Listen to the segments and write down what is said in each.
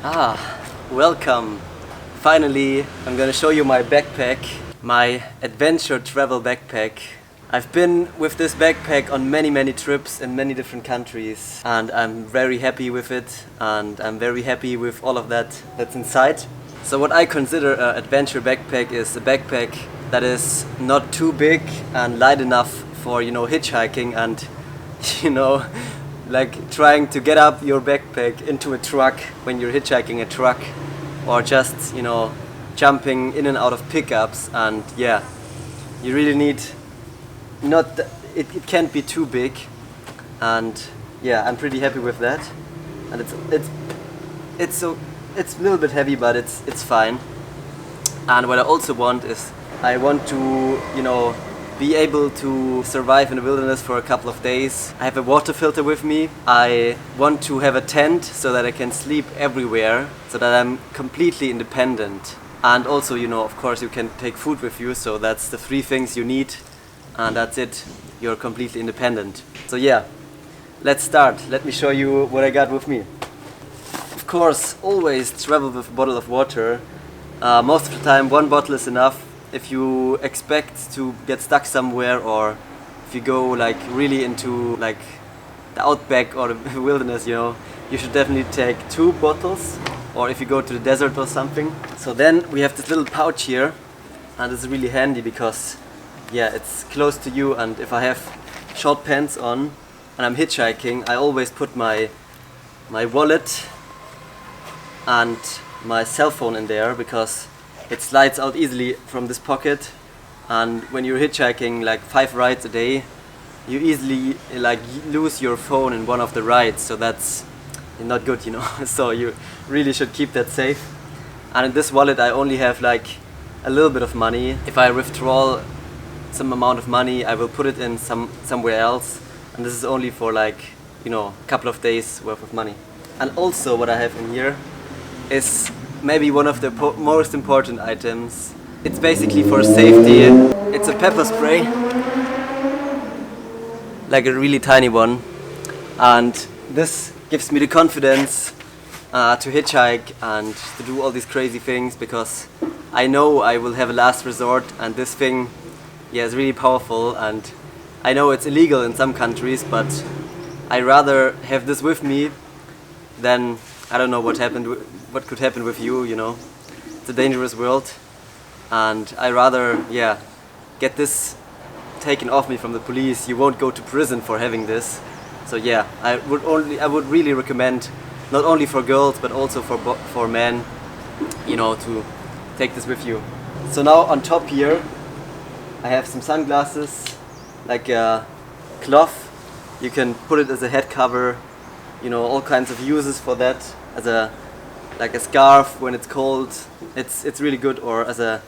Ah, welcome! Finally, I'm gonna show you my backpack, my adventure travel backpack. I've been with this backpack on many trips in many different countries, and I'm very happy with it, and I'm very happy with all of that's inside. So what I consider an adventure backpack is a backpack that is not too big and light enough for, hitchhiking and, like trying to get up your backpack into a truck when you're hitchhiking a truck, or just, jumping in and out of pickups. And yeah, you really need it can't be too big, and yeah, I'm pretty happy with that. And it's a little bit heavy, but it's fine. And what I also want is I want to, be able to survive in the wilderness for a couple of days. I have a water filter with me. I want to have a tent so that I can sleep everywhere, so that I'm completely independent. And also, of course, you can take food with you, so that's the 3 things you need, and that's it. You're completely independent. So yeah, let's start. Let me show you what I got with me. Of course, always travel with a bottle of water. Most of the time 1 bottle is enough. If you expect to get stuck somewhere, or if you go like really into like the outback or the wilderness, you should definitely take 2 bottles, or if you go to the desert or something. So then we have this little pouch here, and it's really handy because yeah, it's close to you, and if I have short pants on and I'm hitchhiking, I always put my wallet and my cell phone in there, because it slides out easily from this pocket. And when you're hitchhiking like 5 rides a day, you easily like lose your phone in one of the rides, so that's not good, so you really should keep that safe. And in this wallet I only have like a little bit of money. If I withdraw some amount of money, I will put it in somewhere else, and this is only for like a couple of days worth of money. And also what I have in here is maybe one of the most important items. It's basically for safety. It's a pepper spray, like a really tiny one, and this gives me the confidence to hitchhike and to do all these crazy things, because I know I will have a last resort, and this thing, yeah, is really powerful. And I know it's illegal in some countries, but I rather have this with me than I don't know what could happen with you, It's a dangerous world, and I rather, yeah, get this taken off me from the police. You won't go to prison for having this. So yeah, I would really recommend, not only for girls but also for men, to take this with you. So now on top here I have some sunglasses, like a cloth. You can put it as a head cover, all kinds of uses for that, as a scarf when it's cold. It's really good, or as a,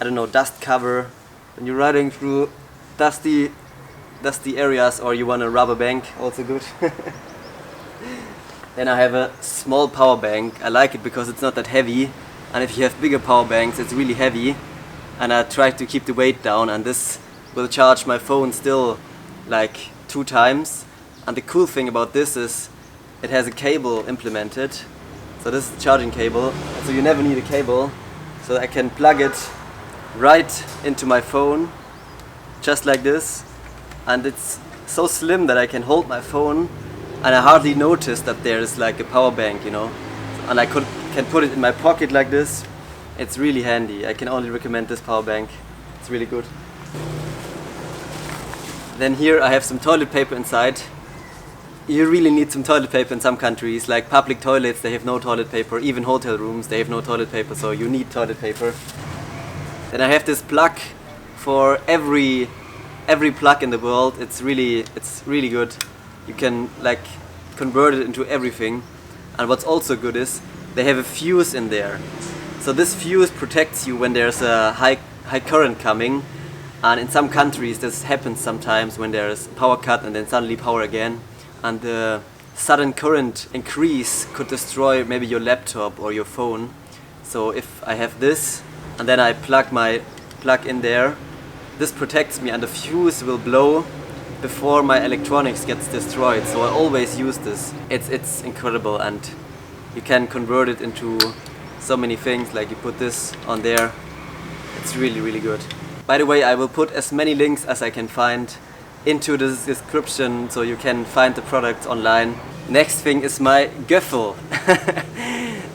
I don't know, dust cover when you're riding through dusty areas, or you want a rubber bank, also good. Then I have a small power bank. I like it because it's not that heavy, and if you have bigger power banks it's really heavy, and I try to keep the weight down, and this will charge my phone still like 2 times. And the cool thing about this is it has a cable implemented. So this is the charging cable, so you never need a cable. So I can plug it right into my phone, just like this. And it's so slim that I can hold my phone, and I hardly notice that there is like a power bank, And I can put it in my pocket like this. It's really handy. I can only recommend this power bank. It's really good. Then here I have some toilet paper inside. You really need some toilet paper in some countries, like public toilets, they have no toilet paper. Even hotel rooms, they have no toilet paper, so you need toilet paper. Then I have this plug for every plug in the world. It's really good. You can like convert it into everything. And what's also good is they have a fuse in there. So this fuse protects you when there's a high current coming. And in some countries this happens sometimes, when there's power cut and then suddenly power again. And the sudden current increase could destroy maybe your laptop or your phone. So if I have this, and then I plug in there, this protects me, and the fuse will blow before my electronics gets destroyed. So I always use this. It's incredible, and you can convert it into so many things, like you put this on there. It's really good. By the way, I will put as many links as I can find into the description so you can find the product online. Next thing is my Göffel.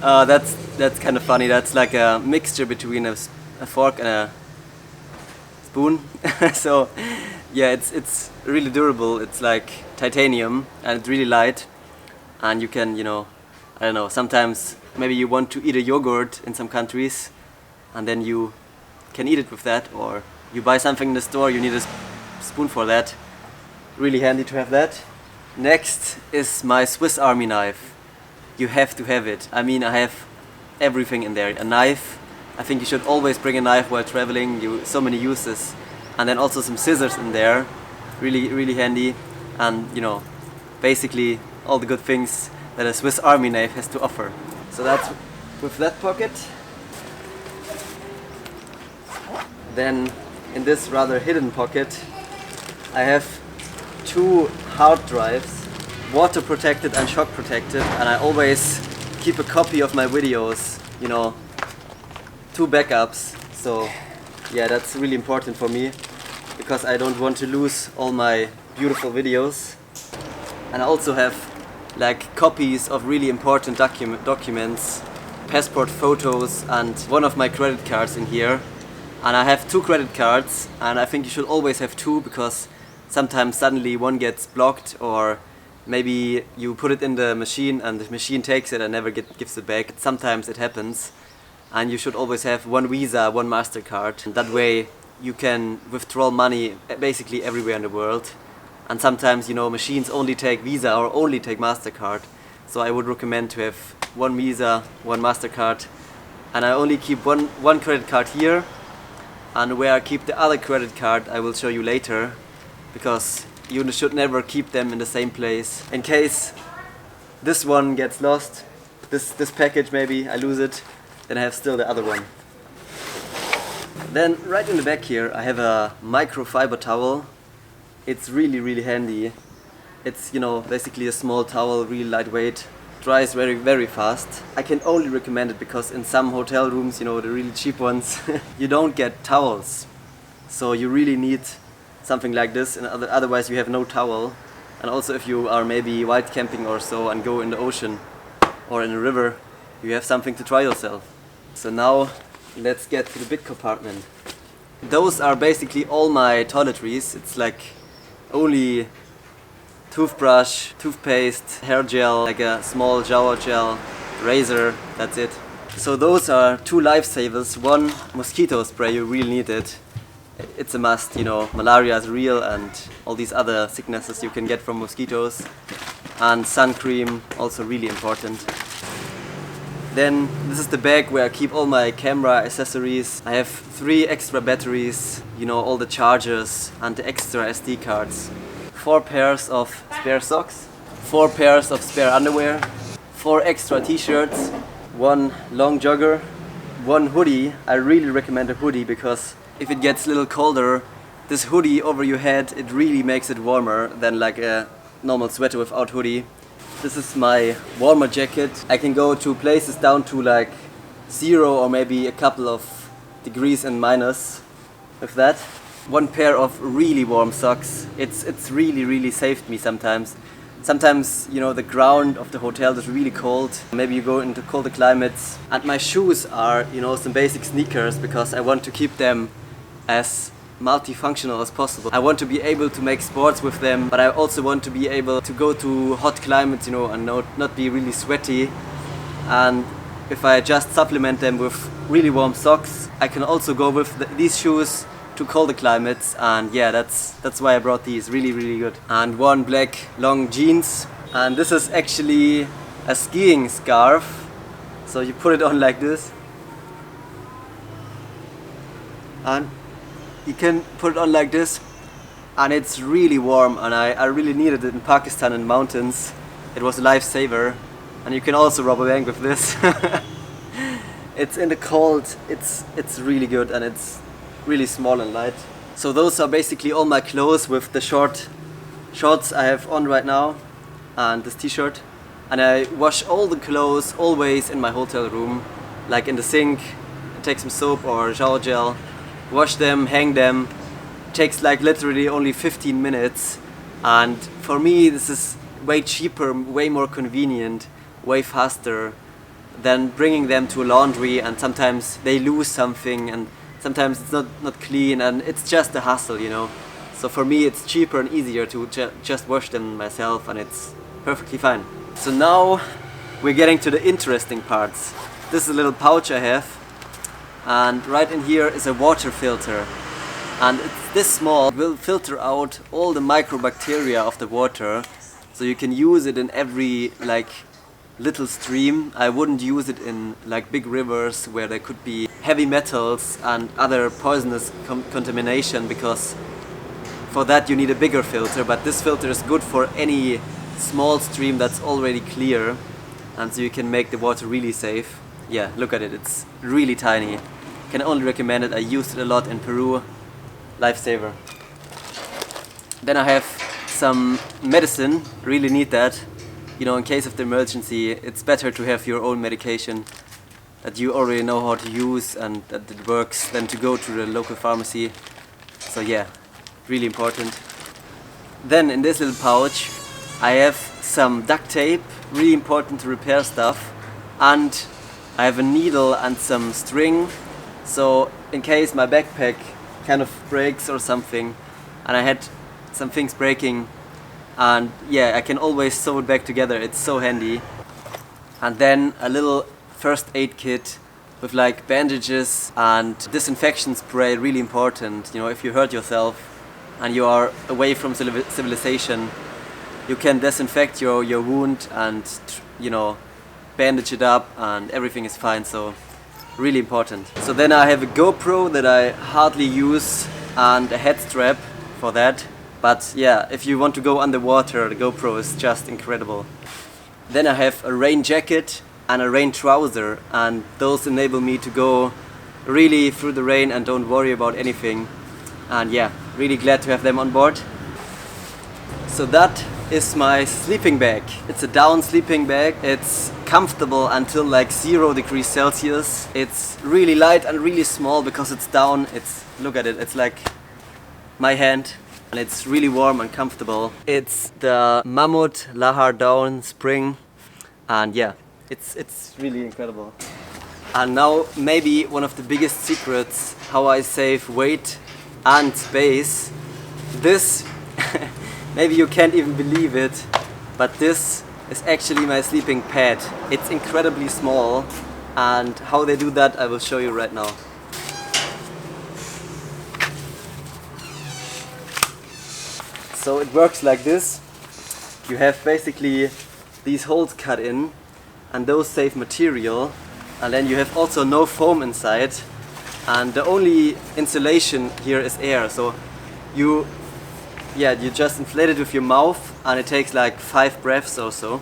That's kind of funny. That's like a mixture between a fork and a spoon. So yeah, it's really durable. It's like titanium and it's really light, and you can, you know, I don't know, sometimes maybe you want to eat a yogurt in some countries and then you can eat it with that, or you buy something in the store, you need a spoon for that. Really handy to have that. Next is my Swiss Army knife. You have to have it. I mean, I have everything in there. A knife. I think you should always bring a knife while traveling. So many uses. And then also some scissors in there. Really handy. And, you know, basically all the good things that a Swiss Army knife has to offer. So that's with that pocket. Then in this rather hidden pocket I have 2 hard drives, water protected and shock protected, and I always keep a copy of my videos, you know, 2 backups. So yeah, that's really important for me because I don't want to lose all my beautiful videos. And I also have like copies of really important documents, passport photos, and one of my credit cards in here. And I have 2 credit cards, and I think you should always have 2 because sometimes suddenly one gets blocked, or maybe you put it in the machine and the machine takes it and never gives it back. Sometimes it happens, and you should always have 1 Visa, 1 MasterCard. And that way you can withdraw money basically everywhere in the world. And sometimes, you know, machines only take Visa or only take MasterCard. So I would recommend to have 1 Visa, 1 MasterCard. And I only keep one credit card here. And where I keep the other credit card I will show you later, because you should never keep them in the same place. In case this one gets lost, this package maybe, I lose it, then I have still the other one. Then right in the back here I have a microfiber towel. It's really handy. It's, you know, basically a small towel, really lightweight. Dries very fast. I can only recommend it because in some hotel rooms, you know, the really cheap ones, you don't get towels. So you really need something like this, and otherwise you have no towel. And also if you are maybe wild camping or so and go in the ocean or in a river, you have something to dry yourself. So now let's get to the big compartment. Those are basically all my toiletries. It's like only toothbrush, toothpaste, hair gel, like a small shower gel, razor, that's it. So those are 2 lifesavers. 1 mosquito spray, you really need it. It's a must, you know, malaria is real and all these other sicknesses you can get from mosquitoes. And sun cream, also really important. Then this is the bag where I keep all my camera accessories. I have 3 extra batteries, you know, all the chargers and the extra SD cards. 4 pairs of spare socks, 4 pairs of spare underwear, 4 extra t-shirts, 1 long jogger, 1 hoodie. I really recommend a hoodie because if it gets a little colder, this hoodie over your head, it really makes it warmer than like a normal sweater without hoodie. This is my warmer jacket. I can go to places down to like 0 or maybe a couple of degrees and minus with that. 1 pair of really warm socks. It's really saved me sometimes. Sometimes, you know, the ground of the hotel is really cold. Maybe you go into colder climates. And my shoes are, you know, some basic sneakers because I want to keep them as multifunctional as possible. I want to be able to make sports with them, but I also want to be able to go to hot climates, you know, and not be really sweaty. And if I just supplement them with really warm socks, I can also go with these shoes to colder climates, and yeah, that's why I brought these. Really good. And 1 black long jeans, and this is actually a skiing scarf, so you put it on like this and you can put it on like this, and it's really warm, and I really needed it in Pakistan in mountains. It was a lifesaver. And you can also rob a bank with this. It's in the cold, it's really good, and it's really small and light. So those are basically all my clothes with the shorts I have on right now, and this t-shirt. and I wash all the clothes always in my hotel room, like in the sink. Take some soap or shower gel, wash them, hang them. It takes like literally only 15 minutes, and for me this is way cheaper, way more convenient, way faster than bringing them to a laundry, and sometimes they lose something and sometimes it's not clean and it's just a hassle, you know. So for me it's cheaper and easier to just wash them myself, and it's perfectly fine. So now we're getting to the interesting parts. This is a little pouch I have, and right in here is a water filter, and it's this small. It will filter out all the microbacteria of the water, so you can use it in every like little stream. I wouldn't use it in like big rivers where there could be heavy metals and other poisonous contamination, because for that you need a bigger filter, but this filter is good for any small stream that's already clear, and so you can make the water really safe. Yeah, look at it, it's really tiny. Can only recommend it. I used it a lot in Peru. Lifesaver. Then I have some medicine, really need that. You know, in case of the emergency, it's better to have your own medication that you already know how to use and that it works than to go to the local pharmacy. So yeah, really important. Then in this little pouch I have some duct tape, really important to repair stuff, and I have a needle and some string, so in case my backpack kind of breaks or something and I had some things breaking, and yeah, I can always sew it back together. It's so handy. And then a little first aid kit with like bandages and disinfection spray, really important. You know, if you hurt yourself and you are away from civilization, you can disinfect your wound and, you know, bandage it up and everything is fine, so really important. So then I have a GoPro that I hardly use and a head strap for that. But yeah, if you want to go underwater, the GoPro is just incredible. Then I have a rain jacket and a rain trouser, and those enable me to go really through the rain and don't worry about anything. And yeah, really glad to have them on board. So that is my sleeping bag. It's a down sleeping bag. It's comfortable until like 0 degrees Celsius. It's really light and really small because it's down. Look at it, it's like my hand. And it's really warm and comfortable. It's the Mammoth Lahar Down Spring, and yeah, it's really incredible. And now maybe one of the biggest secrets how I save weight and space. This, maybe you can't even believe it, but this is actually my sleeping pad. It's incredibly small, and how they do that I will show you right now. So it works like this. You have basically these holes cut in, and those save material, and then you have also no foam inside, and the only insulation here is air. So you just inflate it with your mouth, and it takes like 5 breaths or so.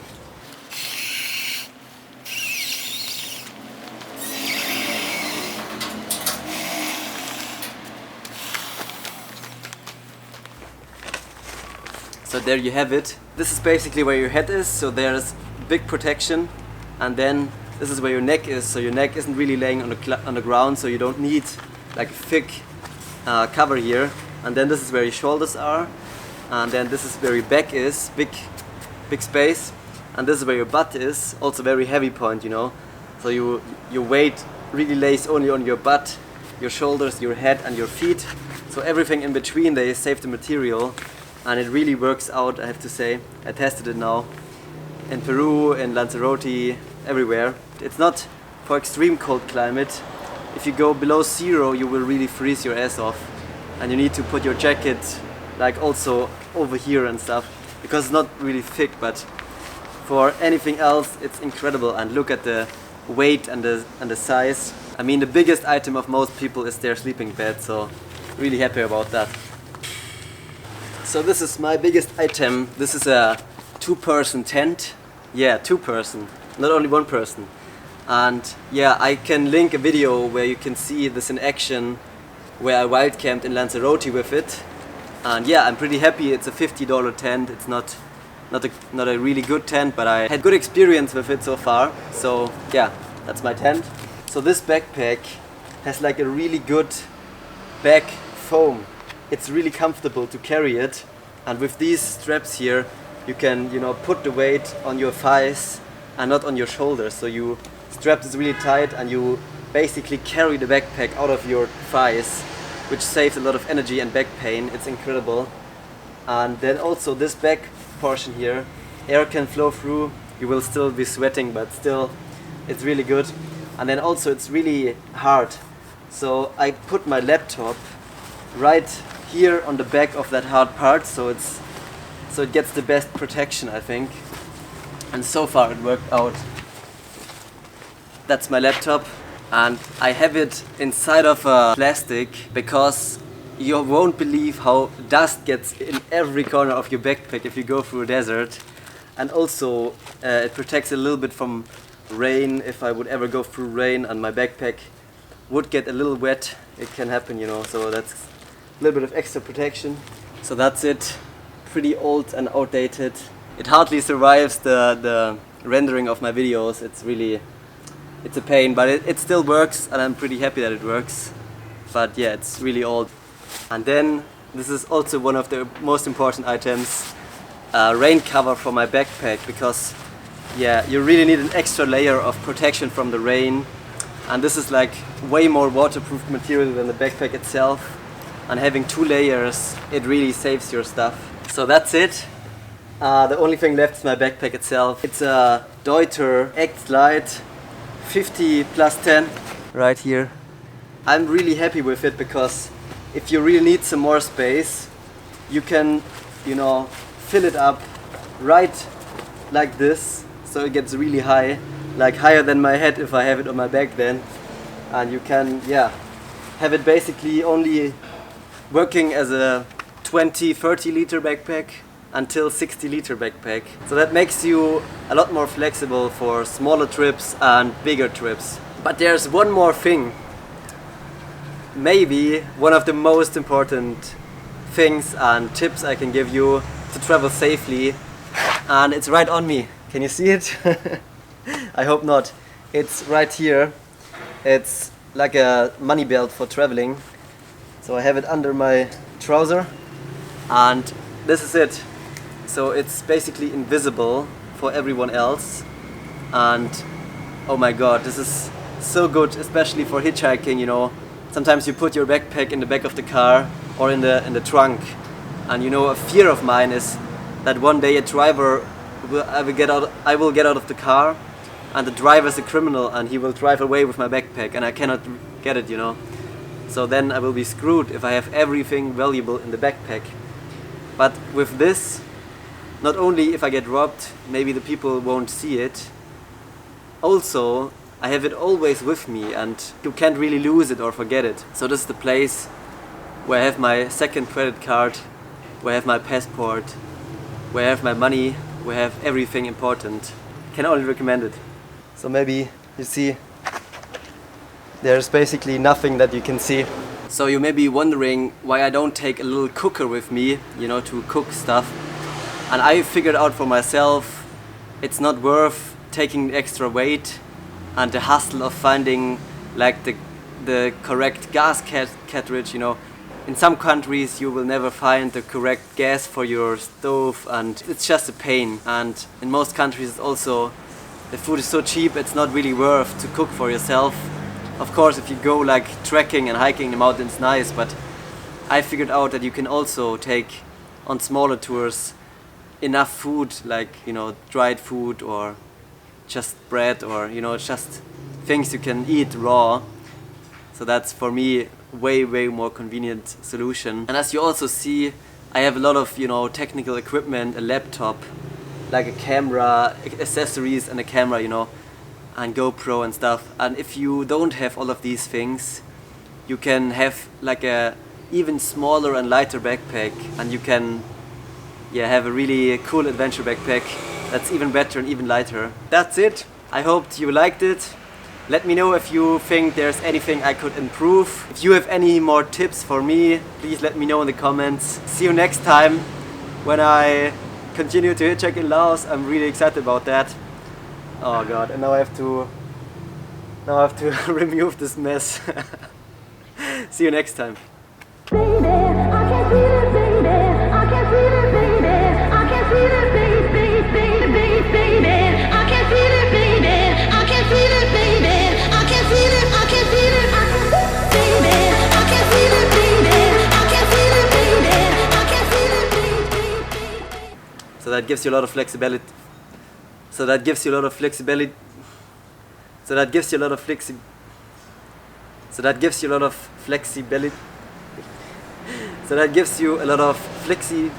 So there you have it. This is basically where your head is, so there's big protection, and then this is where your neck is, so your neck isn't really laying on the ground, so you don't need like a thick cover here. And then this is where your shoulders are, and then this is where your back is, big space, and this is where your butt is, also very heavy point, you know. So your weight really lays only on your butt, your shoulders, your head and your feet. So everything in between, they save the material. And it really works out, I have to say. I tested it now in Peru, in Lanzarote, everywhere. It's not for extreme cold climate. If you go below 0, you will really freeze your ass off, and you need to put your jacket like also over here and stuff, because it's not really thick. But for anything else, it's incredible. And look at the weight and the size. I mean, the biggest item of most people is their sleeping bed, so really happy about that. So this is my biggest item. This is a 2-person tent. Yeah, 2-person, not only 1 person. And yeah, I can link a video where you can see this in action, where I wild camped in Lanzarote with it. And yeah, I'm pretty happy. It's a $50 tent. It's not not a really good tent, but I had good experience with it so far. So yeah, that's my tent. So this backpack has like a really good back foam. It's really comfortable to carry it, and with these straps here you can, you know, put the weight on your thighs and not on your shoulders. So you strap this really tight and you basically carry the backpack out of your thighs, which saves a lot of energy and back pain. It's incredible. And then also this back portion here, air can flow through. You will still be sweating, but still it's really good. And then also it's really hard. So I put my laptop right here on the back of that hard part, so it gets the best protection, I think. And so far it worked out. That's my laptop, and I have it inside of a plastic because you won't believe how dust gets in every corner of your backpack if you go through a desert. And also it protects a little bit from rain. If I would ever go through rain and my backpack would get a little wet, it can happen, you know, so that's a little bit of extra protection. So that's it. Pretty old and outdated. It hardly survives the rendering of my videos. It's a pain, but it still works, and I'm pretty happy that it works. But yeah, it's really old. And then this is also one of the most important items, rain cover for my backpack, because yeah, you really need an extra layer of protection from the rain, and this is like way more waterproof material than the backpack itself, and having 2 layers, it really saves your stuff. So that's it. The only thing left is my backpack itself. It's a Deuter Act Light 50+10 right here. I'm really happy with it because if you really need some more space, you can, you know, fill it up right like this, so it gets really high, like higher than my head if I have it on my back then. And you can, yeah, have it basically only working as a 20-30 liter backpack until 60-liter backpack. So that makes you a lot more flexible for smaller trips and bigger trips. But there's one more thing. Maybe one of the most important things and tips I can give you to travel safely, and it's right on me. Can you see it? I hope not. It's right here. It's like a money belt for traveling. So I have it under my trouser, and this is it. So it's basically invisible for everyone else, and oh my god, this is so good, especially for hitchhiking, you know. Sometimes you put your backpack in the back of the car or in the trunk, and you know, a fear of mine is that one day a driver I will get out of the car, and the driver is a criminal and he will drive away with my backpack and I cannot get it, you know. So then I will be screwed if I have everything valuable in the backpack. But with this, not only if I get robbed, maybe the people won't see it, also I have it always with me and you can't really lose it or forget it. So this is the place where I have my second credit card, where I have my passport, where I have my money, where I have everything important. Can only recommend it. So maybe you see, there's basically nothing that you can see. So you may be wondering why I don't take a little cooker with me, you know, to cook stuff. And I figured out for myself, it's not worth taking the extra weight and the hassle of finding like the correct gas cartridge, you know. In some countries you will never find the correct gas for your stove, and it's just a pain. And in most countries it's also, the food is so cheap, it's not really worth to cook for yourself. Of course, if you go like trekking and hiking in the mountains, nice, but I figured out that you can also take on smaller tours enough food, like, you know, dried food or just bread, or, you know, just things you can eat raw. So that's for me way more convenient solution. And as you also see, I have a lot of, you know, technical equipment, a laptop, like a camera, accessories and a camera, you know, and GoPro and stuff. And if you don't have all of these things, you can have like a even smaller and lighter backpack, and you can, yeah, have a really cool adventure backpack that's even better and even lighter. That's it. I hope you liked it. Let me know if you think there's anything I could improve. If you have any more tips for me, please let me know in the comments. See you next time when I continue to hitchhike in Laos. I'm really excited about that. Oh god, and now I have to remove this mess. See you next time. Baby, I can feel it, baby. I can feel it, baby. I can feel it, baby, baby, baby. I can feel it, baby. I can feel it, baby. I can feel it, I can feel it, I can feel it, baby. I can feel it, baby. I can feel it, baby. I can feel it, baby. So that gives you a lot of flexibility. So that gives you a lot of flexibility. So that gives you a lot of flexi. So that gives you a lot of flexibility. So that gives you a lot of flexi.